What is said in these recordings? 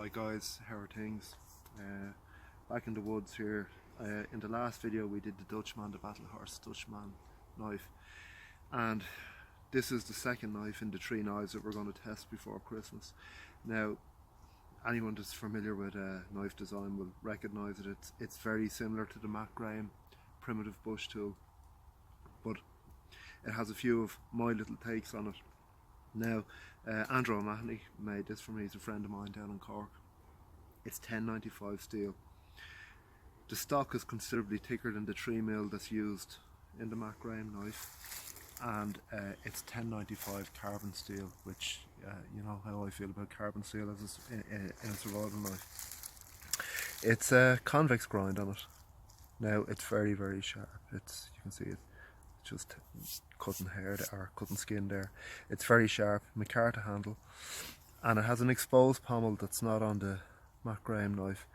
Hi guys, how are things? Back in the woods here. In the last video we did the Dutchman, the Battle Horse Dutchman knife, and this is the second knife in the three knives that we're going to test before Christmas. Now, anyone that's familiar with knife design will recognise that it's very similar to the Mac Graham primitive bush tool, but it has a few of my little takes on it. Now, Andrew O'Mahony made this for me. He's a friend of mine down in Cork. It's 1095 steel. The stock is considerably thicker than the 3mm that's used in the Mac Graham knife, and it's 1095 carbon steel, which you know how I feel about carbon steel as in a survival knife. It's a convex grind on it. Now it's very, very sharp. You can see it just cutting hair or cutting skin there. It's very sharp, micarta handle, and it has an exposed pommel that's not on the Mac Graham knife.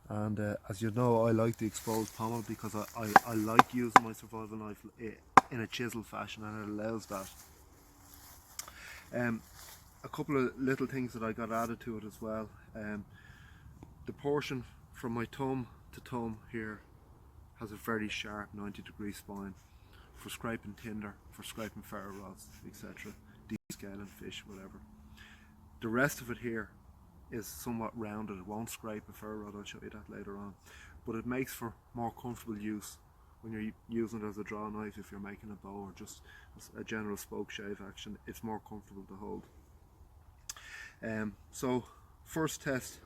And as you know, I like the exposed pommel because I like using my survival knife in a chisel fashion, and it allows that. A couple of little things that I got added to it as well. The portion from my thumb to thumb here has a very sharp 90-degree spine for scraping tinder, for scraping ferro rods, etc. Descaling fish, whatever. The rest of it here is somewhat rounded. It won't scrape a ferro rod, I'll show you that later on. But it makes for more comfortable use when you're using it as a draw knife. If you're making a bow or just a general spoke shave action, it's more comfortable to hold. So first test,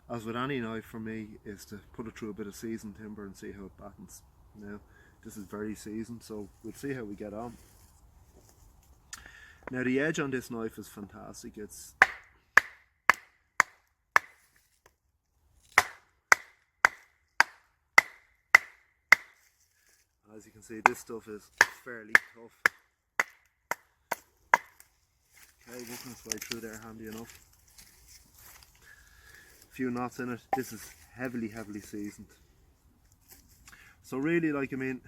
as with any knife for me, is to put it through a bit of seasoned timber and see how it battens. Now, this is very seasoned, so we'll see how we get on. Now, the edge on this knife is fantastic. As you can see, this stuff is fairly tough. Okay, working its way through there handy enough. A few knots in it. This is heavily seasoned. So really, like, I mean,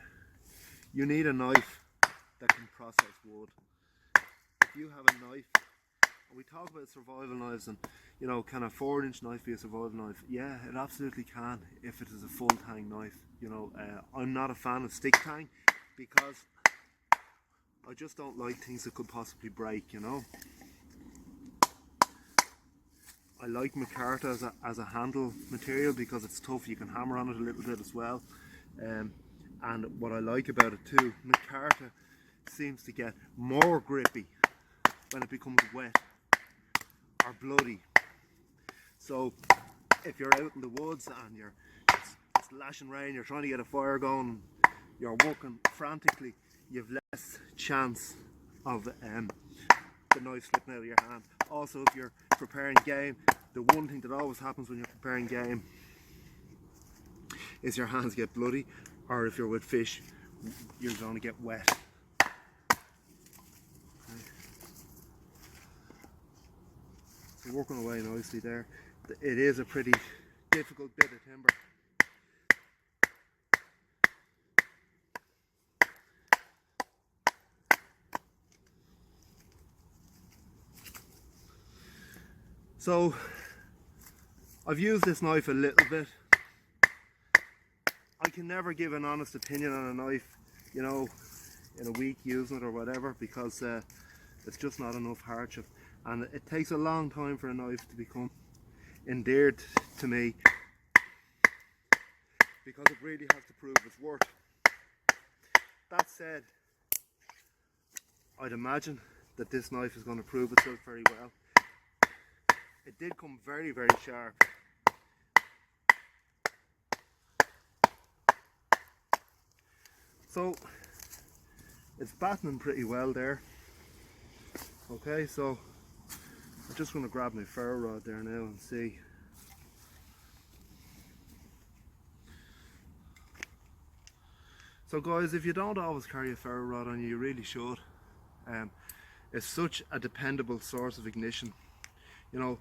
you need a knife that can process wood. If you have a knife, and we talk about survival knives, and you know, can a 4-inch knife be a survival knife? Yeah, it absolutely can if it is a full tang knife. You know, I'm not a fan of stick tang because I just don't like things that could possibly break, you know. I like micarta as a handle material because it's tough. You can hammer on it a little bit as well. And what I like about it too, micarta seems to get more grippy when it becomes wet or bloody. So if you're out in the woods and it's lashing rain, you're trying to get a fire going, you're working frantically, you've less chance of the knife slipping out of your hand. Also, if you're preparing game, the one thing that always happens when you're preparing game is your hands get bloody, or if you're with fish, you're going to get wet. Okay. So working away nicely there. It is a pretty difficult bit of timber. So I've used this knife a little bit. I can never give an honest opinion on a knife, you know, in a week using it or whatever, because it's just not enough hardship, and it takes a long time for a knife to become endeared to me, because it really has to prove its worth. That said, I'd imagine that this knife is going to prove itself very well. It did come very sharp. So it's battening pretty well there. Okay, so I'm just going to grab my ferro rod there now and see. So guys, if you don't always carry a ferro rod on you, you really should. It's such a dependable source of ignition. You know,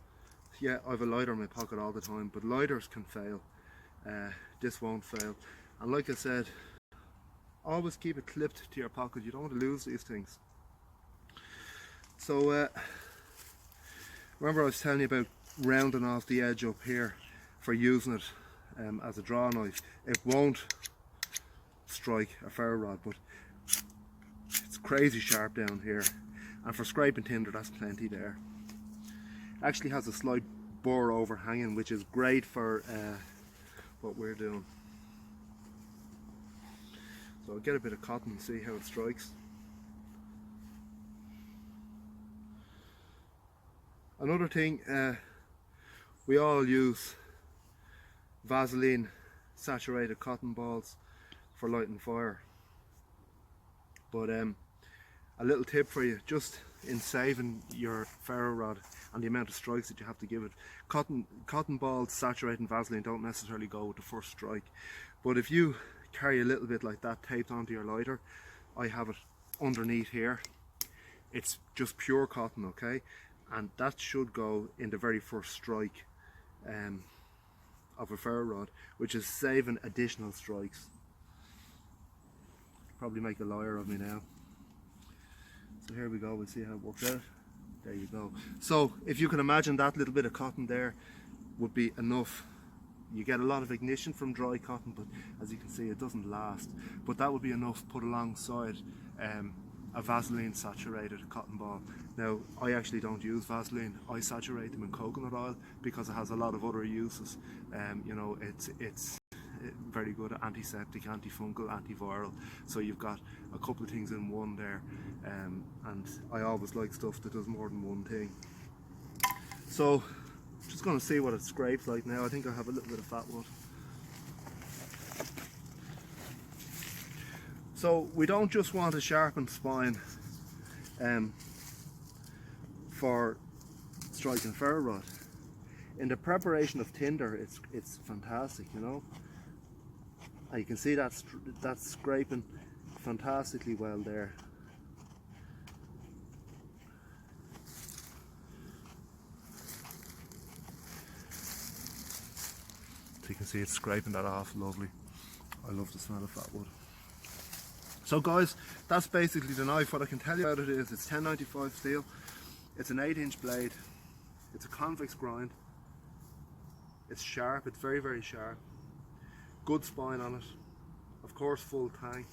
yeah, I have a lighter in my pocket all the time, but lighters can fail. This won't fail. And like I said, always keep it clipped to your pocket. You don't want to lose these things. So remember I was telling you about rounding off the edge up here for using it as a draw knife. It won't strike a ferro rod, but it's crazy sharp down here, and for scraping tinder that's plenty there. It actually has a slight burr overhanging, which is great for what we're doing. So I'll get a bit of cotton and see how it strikes. Another thing, we all use Vaseline saturated cotton balls for lighting fire, but a little tip for you, just in saving your ferro rod and the amount of strikes that you have to give it, cotton balls saturated in Vaseline don't necessarily go with the first strike, but if you carry a little bit like that taped onto your lighter, I have it underneath here, it's just pure cotton, okay, and that should go in the very first strike of a ferro rod, which is saving additional strikes. Probably make a liar of me now. So here we go, we'll see how it works out. There you go. So if you can imagine, that little bit of cotton there would be enough. You get a lot of ignition from dry cotton, but as you can see it doesn't last, but that would be enough put alongside a Vaseline saturated cotton ball. Now I actually don't use Vaseline, I saturate them in coconut oil because it has a lot of other uses. You know, it's very good antiseptic, antifungal, antiviral, so you've got a couple of things in one there, and I always like stuff that does more than one thing. So just going to see what it scrapes like now. I think I have a little bit of fat wood. So we don't just want a sharpened spine for striking ferro rod. In the preparation of tinder, it's fantastic, you know. And you can see that's scraping fantastically well there. So you can see it's scraping that off, lovely. I love the smell of fat wood. So guys, that's basically the knife. What I can tell you about it is it's 1095 steel, it's an 8-inch blade, it's a convex grind, it's sharp, it's very, very sharp, good spine on it, of course full tang.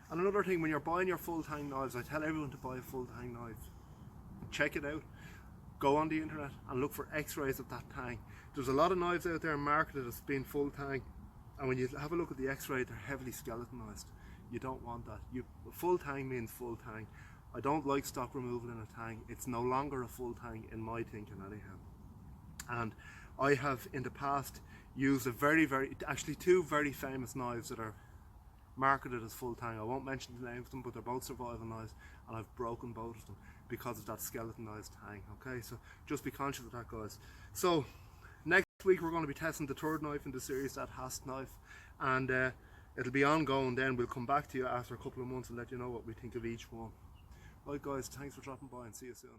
And another thing, when you're buying your full tang knives, I tell everyone to buy a full tang knife. Check it out, go on the internet and look for x-rays of that tang. There's a lot of knives out there marketed as being full tang, and when you have a look at the x-ray, they're heavily skeletonized. You don't want that. Full tang means full tang. I don't like stock removal in a tang. It's no longer a full tang in my thinking anyhow. And I have in the past used actually two very famous knives that are marketed as full tang. I won't mention the names of them, but they're both survival knives, and I've broken both of them because of that skeletonized tang. Okay, so just be conscious of that, guys. So next week we're going to be testing the third knife in the series, that hasp knife, and it'll be ongoing. Then we'll come back to you after a couple of months and let you know what we think of each one. Right guys, thanks for dropping by and see you soon.